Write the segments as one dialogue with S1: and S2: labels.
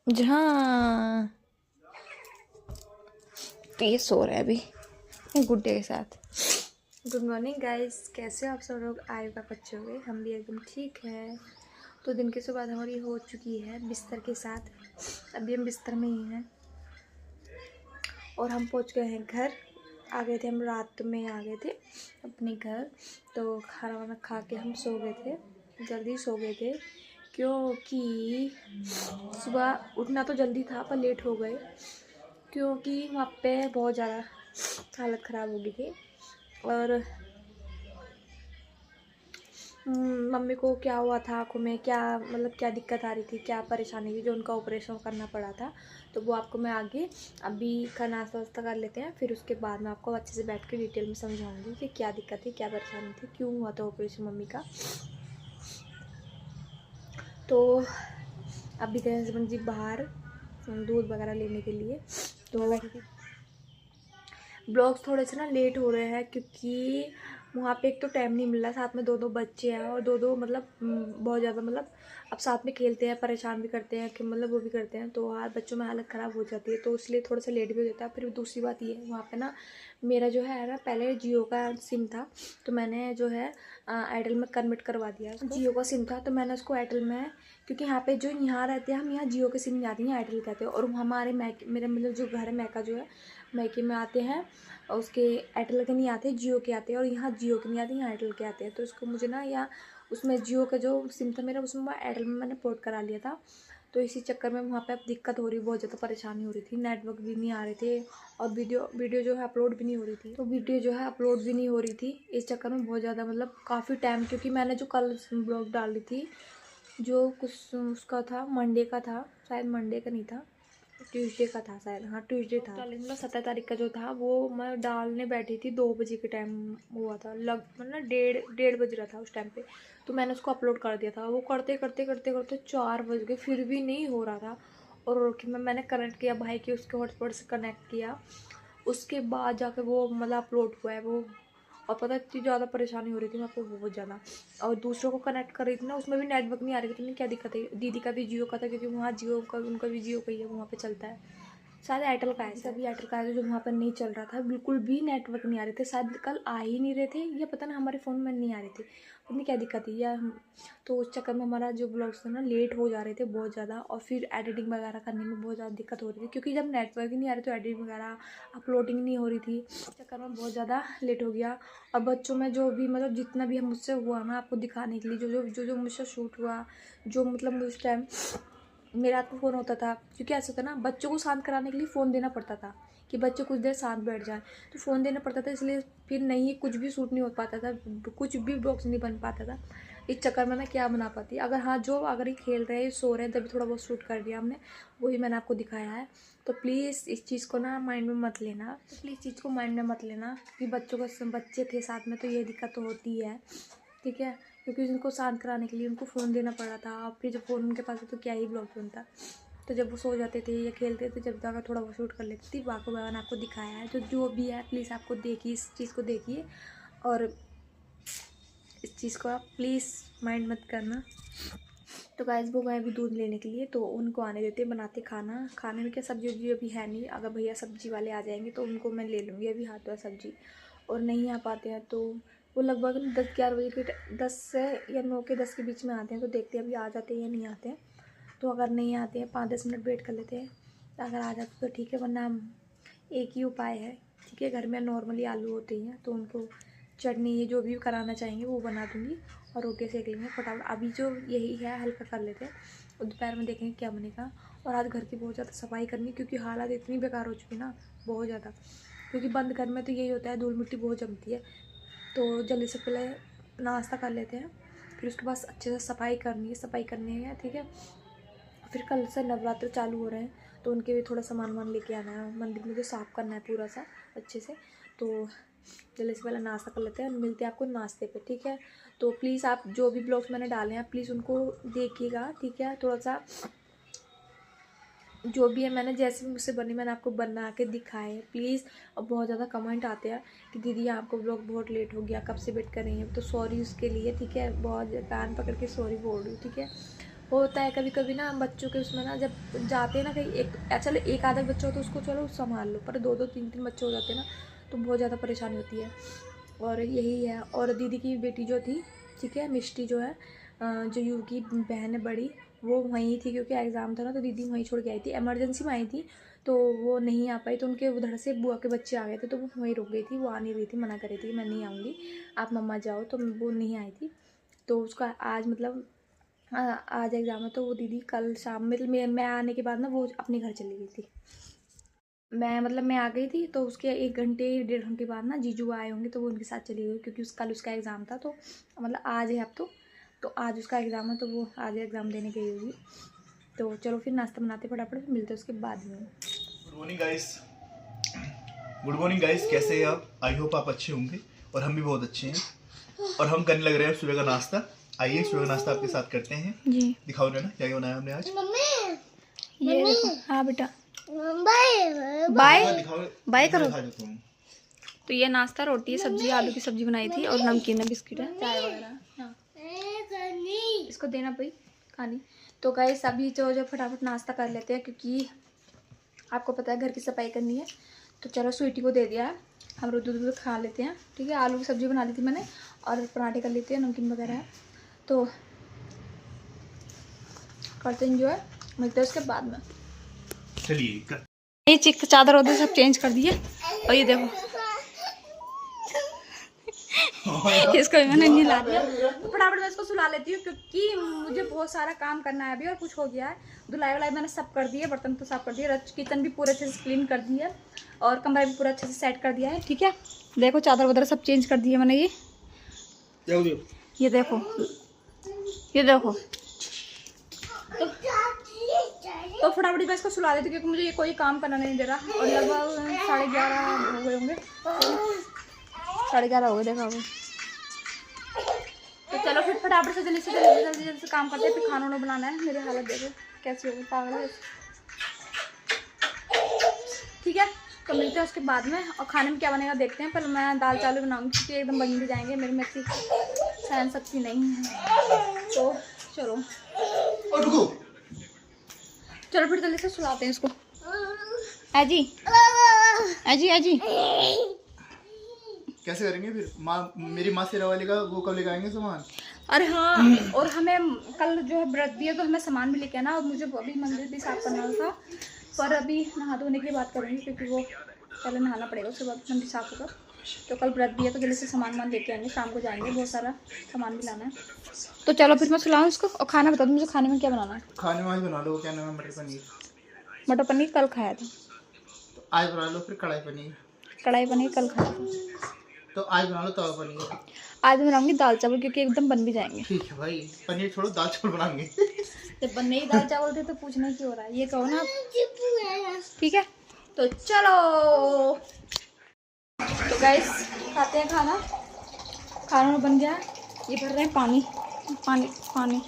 S1: जहाँ तो ये सो रहा है अभी गुड डे के साथ। गुड मॉर्निंग गाइस, कैसे हो आप सब लोग? आई होगा बच्चे हो गए, हम भी एकदम ठीक है। तो दिन की सुबह हमारी हो चुकी है बिस्तर के साथ। अभी हम बिस्तर में ही हैं और हम पहुंच गए हैं घर। आ गए थे हम, रात में आ गए थे अपने घर। तो खाना वाना खा के हम सो गए थे, जल्दी सो गए थे क्योंकि सुबह उठना तो जल्दी था पर लेट हो गए क्योंकि वहाँ पे बहुत ज़्यादा हालत ख़राब हो गई थी। और मम्मी को क्या हुआ था आँखों में, क्या मतलब क्या दिक्कत आ रही थी, क्या परेशानी थी जो उनका ऑपरेशन करना पड़ा था। तो वो आपको मैं आगे अभी का नाश्ता वास्ता कर लेते हैं, फिर उसके बाद मैं आपको अच्छे से बैठ के डिटेल में समझाऊंगी कि क्या दिक्कत थी, क्या परेशानी थी, क्यों हुआ था ऑपरेशन मम्मी का। तो अभी गए हस्बैंड जी बाहर दूध वगैरह लेने के लिए। तो ब्लॉग्स थोड़े से ना लेट हो रहे हैं क्योंकि वहाँ पे एक तो टाइम नहीं मिल रहा, साथ में दो दो बच्चे हैं और दो मतलब बहुत ज़्यादा मतलब अब साथ में खेलते हैं, परेशान भी करते हैं कि मतलब वो भी करते हैं, तो यार बच्चों में हालत ख़राब हो जाती है, तो इसलिए थोड़ा सा लेट भी हो जाता है। फिर दूसरी बात ये है, वहाँ पे ना मेरा जो है ना पहले जियो का सिम था, तो मैंने जो है एयरटेल में कन्वर्ट करवा दिया उसको। जियो का सिम था तो मैंने उसको एयरटेल में, क्योंकि यहाँ पे जो यहाँ रहते हैं हम, यहाँ जियो के सिम नहीं आती हैं, एयरटेल कहते हैं। और हमारे मेरे मतलब जो घर है मैका जो है मैके में आते हैं, और उसके एयरटेल के नहीं आते, जियो के आते हैं। और यहाँ जियो के नहीं आते, यहाँ एयरटेल के आते हैं। तो उसको मुझे ना या उसमें जियो का जो सिम था मेरा, उसमें एयरटेल में मैंने पोर्ट करा लिया था। तो इसी चक्कर में वहाँ पे अब दिक्कत हो रही, बहुत ज़्यादा परेशानी हो रही थी, नेटवर्क भी नहीं आ रहे थे और वीडियो जो है अपलोड भी नहीं हो रही थी। तो वीडियो जो है अपलोड भी नहीं हो रही थी, इस चक्कर में बहुत ज़्यादा मतलब काफ़ी टाइम, क्योंकि मैंने जो कल ब्लॉग डाली थी जो कुछ उसका था, मंडे का था शायद, मंडे का नहीं था, ट्यूसडे का था शायद, हाँ ट्यूसडे था। मतलब 17 तारीख का जो था वो मैं डालने बैठी थी, 2 बजे के टाइम हुआ था, मतलब डेढ़ बज रहा था उस टाइम पे। तो मैंने उसको अपलोड कर दिया था, वो करते करते करते करते 4 बज गए, फिर भी नहीं हो रहा था। और मैंने कनेक्ट किया भाई के, उसके हॉटस्पॉट से कनेक्ट किया, उसके बाद जाकर वो मतलब अपलोड हुआ है वो। और पता इतनी ज़्यादा परेशानी हो रही थी वहाँ पे, बहुत ज़्यादा। और दूसरों को कनेक्ट कर रही थी ना, उसमें भी नेटवर्क नहीं आ रही थी, क्या दिक्कत है। दीदी का भी जियो का था, क्योंकि वहाँ जियो का, उनका भी जियो का ही है, वहाँ पे चलता है। शायद एयरटेल का है, सभी एयरटेल का है, जो वहाँ पर नहीं चल रहा था, बिल्कुल भी नेटवर्क नहीं आ रहे थे, शायद कल आ ही नहीं रहे थे, या पता ना हमारे फ़ोन में नहीं आ रहे थे, पता नहीं क्या दिक्कत है या तो उस चक्कर में हमारा जो ब्लॉग्स था ना लेट हो जा रहे थे बहुत ज़्यादा। और फिर एडिटिंग वगैरह करने में बहुत ज़्यादा दिक्कत हो रही थी, क्योंकि जब नेटवर्क ही नहीं आ रहे तो एडिटिंग वगैरह अपलोडिंग नहीं हो रही थी, इस चक्कर में बहुत ज़्यादा लेट हो गया। और बच्चों में जो भी मतलब जितना भी मुझसे हुआ ना आपको दिखाने के लिए, जो मुझसे शूट हुआ, जो मतलब उस टाइम मेरा हाथ में फ़ोन होता था, क्योंकि ऐसा था ना बच्चों को शांत कराने के लिए फ़ोन देना पड़ता था कि बच्चे कुछ देर शांत बैठ जाएं, तो फ़ोन देना पड़ता था, इसलिए फिर नहीं कुछ भी शूट नहीं हो पाता था, कुछ भी ब्लॉग्स नहीं बन पाता था। इस चक्कर में मैं क्या बना पाती, अगर हाँ जो अगर ये खेल रहे हैं सो रहे हैं तभी थोड़ा बहुत शूट कर दिया हमने, वही मैंने आपको दिखाया है। तो प्लीज़ इस चीज़ को ना माइंड में मत लेना, तो प्लीज़ चीज़ को माइंड में मत लेना कि बच्चे थे साथ में तो ये दिक्कत तो होती है, ठीक है। क्योंकि उनको शांत कराने के लिए उनको फ़ोन देना पड़ा था, और फिर जब फ़ोन उनके पास हो तो क्या ही ब्लॉग बनता। तो जब वो सो जाते थे या खेलते थे, जब जाकर थोड़ा बहुत शूट कर लेती थी, बाकी मैंने आपको दिखाया है। तो जो भी है प्लीज़ आपको देखिए, इस चीज़ को देखिए और इस चीज़ को आप प्लीज़ माइंड मत करना। तो गाइस वो गए भी दूध लेने के लिए, तो उनको आने देते बनाते खाना। खाने में क्या सब्जी वब्जी अभी है नहीं, अगर भैया सब्जी वाले आ जाएंगे तो उनको मैं ले लूँगी, अभी हाथ हुआ सब्जी। और नहीं आ पाते हैं तो वो लगभग 10-11 बजे के 10 से या 9 के 10 के बीच में आते हैं, तो देखते हैं अभी आ जाते हैं या नहीं आते हैं। तो अगर नहीं आते हैं 5-10 मिनट वेट कर लेते हैं, अगर आ जाते तो ठीक है, वरना एक ही उपाय है, ठीक है। घर में नॉर्मली आलू होते ही हैं, तो उनको चटनी ये जो भी कराना चाहेंगे वो बना दूँगी और रोटी सेक लेंगे फटाफट। अभी जो यही है हल्का कर लेते हैं और दोपहर में देखेंगे क्या बनेगा। और आज घर की बहुत ज़्यादा सफाई करनी, क्योंकि हालात इतनी बेकार हो चुकी है ना, बहुत ज़्यादा, क्योंकि बंद घर में तो यही होता है, धूल मिट्टी बहुत जमती है। तो जल्दी से पहले नाश्ता कर लेते हैं, फिर उसके बाद अच्छे से सफाई करनी है, ठीक है। फिर कल से नवरात्र चालू हो रहे हैं, तो उनके भी थोड़ा सामान वामान लेके आना है, मंदिर में जो साफ़ करना है पूरा सा अच्छे से। तो जल्दी से पहले नाश्ता कर लेते हैं, मिलते हैं आपको नाश्ते पे, ठीक है। तो प्लीज़ आप जो भी ब्लॉग्स मैंने डाले हैं प्लीज़ उनको देखिएगा, ठीक है। थोड़ा सा जो भी है मैंने जैसे भी मुझसे बनी मैंने आपको बना के दिखाए प्लीज़। अब बहुत ज़्यादा कमेंट आते हैं कि दीदी आपको ब्लॉग बहुत लेट हो गया, कब से वेट कर रही हैं, तो सॉरी उसके लिए, ठीक है। बहुत कान पकड़ के सॉरी बोल रही हूँ, ठीक है। होता है कभी कभी ना बच्चों के उसमें ना, जब जाते हैं ना कहीं, एक चलो एक आधा बच्चा हो तो उसको चलो संभाल लो, पर 2-2 3-3 बच्चे हो जाते हैं ना तो बहुत ज़्यादा परेशानी होती है। और यही है। और दीदी की बेटी जो थी, ठीक है, मिष्टी जो है, जो यू की बहन है बड़ी, वो वहीं थी क्योंकि एग्ज़ाम था ना, तो दीदी वहीं छोड़ के आई थी, इमरजेंसी में आई थी, तो वो नहीं आ पाई। तो उनके उधर से बुआ के बच्चे आ गए थे, तो वो वहीं रुक गई थी, वो आ नहीं रही थी, मना कर रही थी मैं नहीं आऊँगी, आप मम्मा जाओ, तो वो नहीं आई थी। तो उसका आज मतलब आज एग्ज़ाम है, तो वो दीदी कल शाम मतलब मैं आने के बाद ना वो अपने घर चली गई थी। मैं आ गई थी, तो उसके 1 घंटे 1.5 घंटे बाद ना जीजू आए होंगे, तो वो उनके साथ चली गई क्योंकि कल उसका एग्ज़ाम था, तो मतलब आज है अब तो आज उसका एग्ज़ाम है, तो वो आज एग्ज़ाम देने गई होगी। तो चलो फिर नाश्ता बनाते फटाफट, फिर मिलते हैं उसके बाद में।
S2: गुड मॉर्निंग गाइस, कैसे हैं आप? आई होप आप अच्छे होंगे और हम भी बहुत अच्छे हैं। और हम करने लग रहे हैं सुबह का नाश्ता। आइए सुबह का नाश्ता आपके साथ करते हैं जी। दिखाओ ना क्या क्या बनाया हमने आज।
S1: ये देखो, हाँ बेटा, बाय बाय करो। तो ये नाश्ता, रोटी, सब्जी, आलू की सब्जी बनाई थी, और नमकीन है, बिस्किट है, चाय वगैरह। हाँ, इसको देना भाई खानी। तो गाइस अभी जो फटाफट नाश्ता कर लेते हैं, क्योंकि आपको पता है घर की सफाई करनी है। तो चलो स्वीटी को दे दिया है, हम रोटी दूध खा लेते हैं, ठीक है। आलू की सब्जी बना ली थी मैंने, और पराठे कर लेते हैं, नमकीन वगैरह है, तो करते हैं एंजॉय, मिलते हैं उसके बाद में।
S2: चलिए,
S1: ये चिक चादर उधर सब चेंज कर दिए, और ये देखो इसको मैंने नहीं ला दिया, तो फटाफट मैं इसको सुला लेती हूँ, क्योंकि मुझे बहुत सारा काम करना है अभी, और कुछ हो गया है। धुलाई वुलाई मैंने सब कर दिया, बर्तन तो साफ कर दिया, किचन भी पूरे अच्छे से क्लीन कर दिया है, और कमरा भी पूरा अच्छे से सेट कर दिया है, ठीक है। देखो चादर वगैरह सब चेंज कर दिया मैंने। ये देखो, ये देखो, तो फटाफट मैं इसको सुला देती हूँ, क्योंकि मुझे ये कोई काम करना नहीं दे रहा, और लगभग 11:30 हो गए होंगे, 11:30 हो गए देखा होगा। तो चलो फिर फटाफट से जल्दी से काम करते हैं, फिर खाना वाना बनाना है। मेरी हालत देखो कैसी होगी, पागल है, ठीक है। तो मिलते हैं उसके बाद में, और खाने में क्या बनेगा देखते हैं। पहले मैं दाल चावल बनाऊंगी, क्योंकि एकदम बन भी जाएंगे, मेरे में इतनी सहन शक्ति नहीं है। तो चलो फिर जल्दी से सुलाते हैं इसको। आजी आजी आजी
S2: कैसे करेंगे फिर? मेरी माँ शेरा वाली का वो कब लेकर आएंगे सामान?
S1: अरे हाँ, और हमें कल जो है व्रत भी है, तो हमें सामान भी लेके आना, और मुझे अभी मंदिर भी साफ करना था, पर अभी नहा धोने की बात करेंगे, क्योंकि वो पहले नहाना पड़ेगा, उसके बाद मंदिर साफ होगा। तो कल व्रत भी है, तो जल्दी से सामान लेके आएंगे, शाम को जाएंगे, बहुत सारा सामान भी लाना है। तो चलो फिर मैं सुलाऊँ इसको, और खाना बता दो मुझे, खाने में क्या बनाना है?
S2: खाने में आज बना लो, क्या नाम है, मटर पनीर।
S1: मटर पनीर कल खाया था,
S2: तो आज बना लो फिर कढ़ाई पनीर।
S1: कढ़ाई पनीर कल खाया था,
S2: तो आज बना लो तवा पनीर।
S1: आज बनाऊंगी दाल चावल, क्योंकि एकदम बन भी जाएंगे।
S2: ठीक है भाई, पनीर छोड़ो, दाल चावल बनाएंगे।
S1: जब बनने ही दाल चावल थे तो पूछना क्यों हो रहा है, ये कहो ना, ठीक है। तो चलो, तो गाइस खाते हैं खाना। खाना बन गया, ये भर रहे हैं पानी पानी पानी,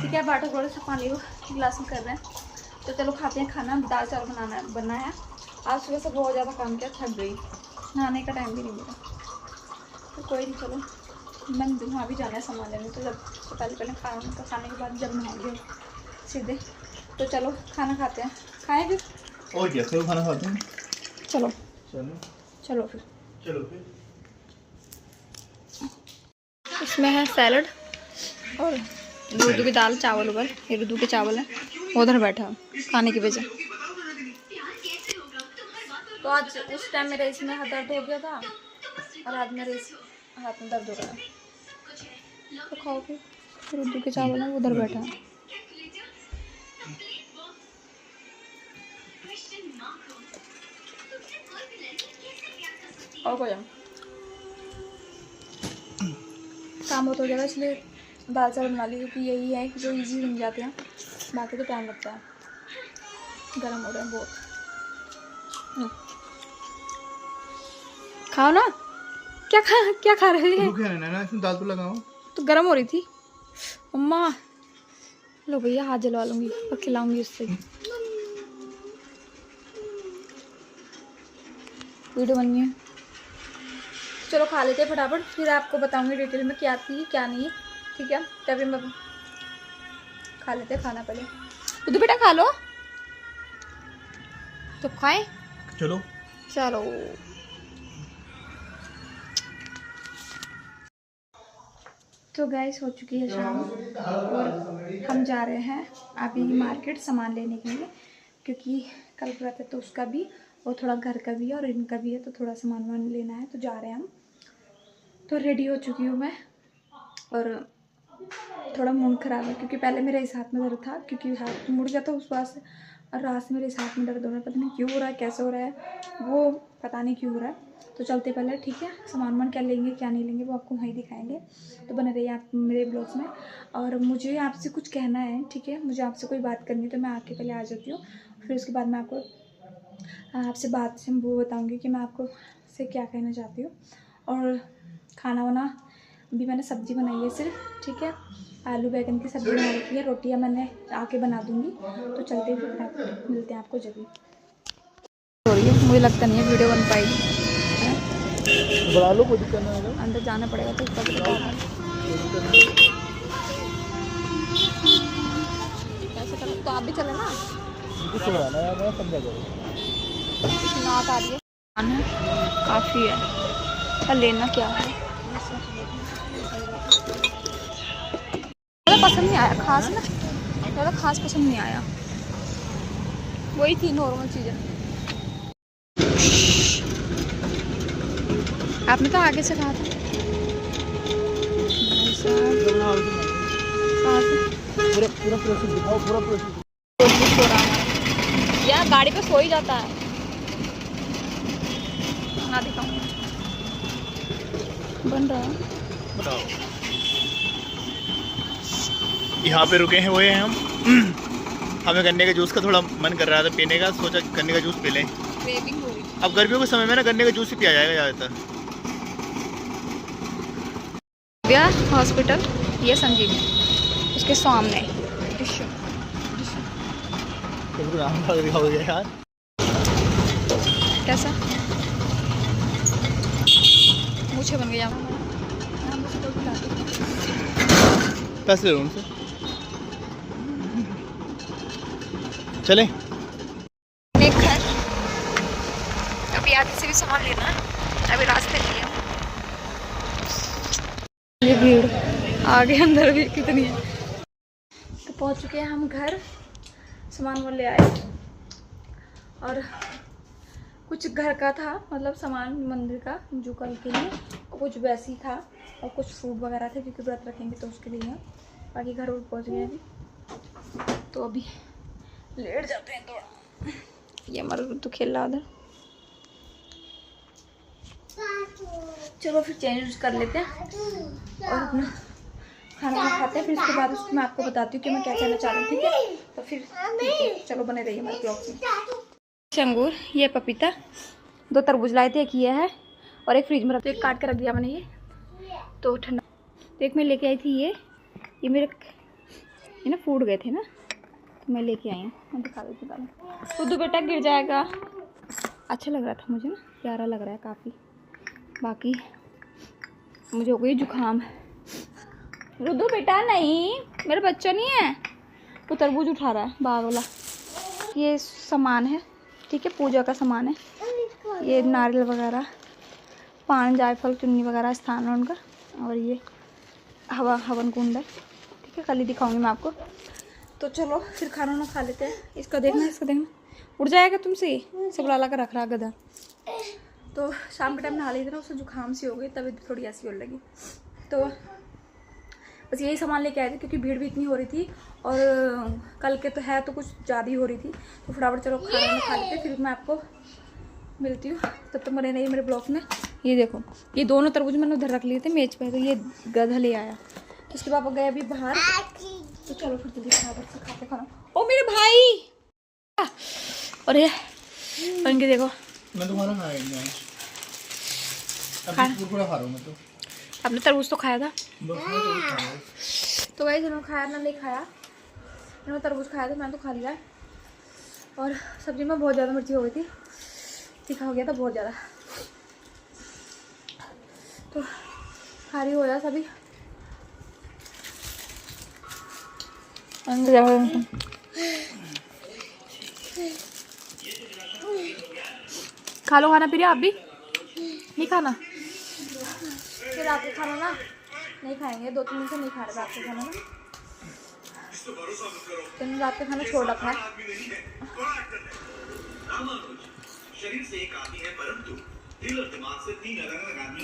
S1: ठीक है। वाटर बॉटल से पानी को गिलास में कर रहे हैं। तो चलो खाते हैं खाना। दाल चावल बनना है। आज सुबह से बहुत ज़्यादा काम किया, थक गई, नहाने का टाइम भी नहीं मिला, तो कोई नहीं, चलो मैं वहाँ भी जाना है सामान लेने, तो जब पहले खाने के बाद जब नहाऊंगी सीधे। तो चलो खाना खाते हैं, खाएं फिर,
S2: और क्या सब खाना खाते हैं।
S1: चलो
S2: चलो
S1: फिर इसमें है सैलड और रुद्दू की दाल चावल उधर, ये रुद्दू के चावल है, उधर बैठा खाने की वजह। तो आज उस टाइम मेरे इसमें हाथ दर्द हो गया था, और आज मेरे इस हाथ में दर्द हो रहा है। तो खाओ फिर रुद्दू के चावल है, उधर बैठा है। और कोई काम बहुत हो जाएगा, इसलिए दाल चावल बना ली, क्योंकि यही है कि जो इजी बन जाते हैं, बाकी तो टाइम लगता है। गर्म हो रहे हैं बहुत, खाओ ना। क्या खा रहे हैं?
S2: ना इसमें दाल तो लगाओ,
S1: तो गर्म हो रही थी अम्मा। लो भैया, हाथ जलवा लूँगी और खिलाऊंगी उससे। वीडियो बननी है, चलो खा लेते हैं फटाफट, फिर आपको बताऊंगी डिटेल में क्या थी क्या नहीं, ठीक है। तभी मैं खा लेते हैं खाना पहले। तो बेटा खा लो तो खाएं।
S2: चलो
S1: चलो तो गाइस हो चुकी है शाम और हम जा रहे हैं अभी मार्केट सामान लेने के लिए, क्योंकि कल व्रत है तो उसका भी और थोड़ा घर का भी है और इनका भी है, तो थोड़ा सामान वामान लेना है तो जा रहे हैं हम। तो रेडी हो चुकी हूँ मैं और थोड़ा मूड ख़राब है क्योंकि पहले मेरे इस हाथ में दर्द था, क्योंकि हाथ मुड़ गया था उस बात से, और रात से मेरे इस हाथ में दर्द हो रहा है, पता नहीं क्यों हो रहा है, कैसे हो रहा है वो पता नहीं क्यों हो रहा है। तो चलते पहले, ठीक है, सामान वामान क्या लेंगे क्या नहीं लेंगे वो आपको वहीं दिखाएंगे, तो बने रहिए आप मेरे ब्लॉग्स में। और मुझे आपसे कुछ कहना है, ठीक है, मुझे आपसे कोई बात करनी है तो मैं आके पहले आ जाती हूँ, फिर उसके बाद मैं आपको आपसे बात से वो बताऊँगी कि मैं आपको से क्या कहना चाहती हूँ। और खाना वाना भी मैंने सब्ज़ी बनाई है सिर्फ, ठीक है, आलू बैगन की सब्ज़ी बना रखी है, रोटियाँ मैंने आके बना दूँगी। तो चलते हैं फिर आप मिलते हैं आपको जल्दी। हो रही है, मुझे लगता नहीं है वीडियो बन पाएगी,
S2: बना लो, कोई दिक्कत नहीं है।
S1: अंदर जाना पड़ेगा तो ऊपर कैसे करो, तो आप भी चले ना, नाक आ रही है, काफ़ी है पर लेना क्या है, ज़्यादा पसंद नहीं आया खास ना, ज़्यादा खास पसंद नहीं आया, वही थी नॉर्मल चीज़ें। आपने तो आगे से कहा था यार, गाड़ी पे सो ही जाता है ना, दिखाऊं बन रहा है।
S2: बताओ, यहाँ पे रुके हैं, वो हैं हम। हमें गन्ने के जूस का थोड़ा मन कर रहा था पीने का, सोचा गन्ने का जूस पी लें।
S1: क्रेविंग हो रही है।
S2: अब गर्मियों के समय में ना गन्ने का जूस ही पिया जाएगा ज़्यादातर।
S1: हॉस्पिटल, ये संजीवनी, उसके सामने
S2: यार
S1: कैसा मुझे बन गया,
S2: पैसे ले लो उनसे, चलें।
S1: अभी आगे से भी सामान लेना है, अभी रास्ते नहीं है, ये भीड़ आगे अंदर भी कितनी है। तो पहुंच चुके हैं हम घर, सामान वो ले आए और कुछ घर का था, मतलब सामान मंदिर का जो कल के लिए, और कुछ वैसे ही था और कुछ फ्रूट वगैरह थे क्योंकि व्रत रखेंगे तो उसके लिए, बाकी घर और पहुँच गए अभी। तो अभी लेट जाते हैं थोड़ा, ये हमारा तो खेल रहा उधर, चलो फिर चेंज कर लेते हैं और अपना खाना खाते हैं, फिर उसके बाद उसको मैं आपको बताती हूँ कि मैं क्या कहना चाह रही हूँ, ठीक है। तो फिर चलो बने रहिए हमारे ब्लॉग में। अंगूर, ये पपीता, 2 तरबूज लाए थे, एक ये है और एक फ्रिज में रख, तो एक काट के रख दिया मैंने, ये तो ठंडा, तो एक मैं लेके आई थी, ये मेरे ये ना फूट गए थे ना, तो मैं लेके आई हूँ, मैं दिखा देती हूँ पहले। खुद बेटा गिर जाएगा, अच्छा लग रहा था मुझे ना, प्यारा लग रहा है काफ़ी, बाकी मुझे हो गई जुकाम। रुदू बेटा नहीं, मेरा बच्चा नहीं है, वो तरबूज उठा रहा है बाग वाला। ये सामान है, ठीक है, पूजा का सामान है, ये नारियल वगैरह, पान जायफल चुन्नी वगैरह स्थान है उनका, और ये हवन कुंड है, ठीक है, कल ही दिखाऊंगी मैं आपको। तो चलो फिर खाना वाना खा लेते हैं। इसका देखना उड़ जाएगा तुमसे, सब ला कर रख रहा गधा। तो शाम के टाइम नहा ली थी ना, उससे जुकाम सी हो गई, तबीयत थोड़ी ऐसी होने लगी, तो बस यही सामान लेके आए थे क्योंकि भीड़ भी इतनी हो रही थी और कल के तो है तो कुछ ज़्यादा ही हो रही थी, तो फटाफट चलो खाना में खा लेते, फिर मैं आपको मिलती हूँ, तब तक बने रहिए मेरे ब्लॉग में। ये देखो, ये दोनों तरबूज मैंने उधर रख लिए थे मेज पे, तो ये गधा ले आया, तो उसके पापा गए अभी बाहर, तो चलो फिर जल्दी फटाफट से खाते खाना। ओ मेरे भाई, और ये इनके देखो,
S2: मैं तुम्हारा खाया खा रहा हूँ मैं तो,
S1: आपने तरबूज तो खाया था, तो वही जिन्होंने खाया ना नहीं खाया, इन्होंने तरबूज खाया था, मैंने तो खा लिया। और सब्जी में बहुत ज़्यादा मिर्ची हो गई थी, तीखा हो गया था बहुत ज़्यादा, तो खारी हो गया सभी। अंदर जाओ। खा लो खाना पी रहे हो आप भी? नहीं खाना? फिर रात का खाना ना नहीं खाएंगे, 2-3 दिन से नहीं खा रहे रात का खाना ना, तो रात का खाना छोड़ रखा है।
S2: शरीर से एक आती है परंतु दिल और दिमाग से 3 अलग अलग आदमी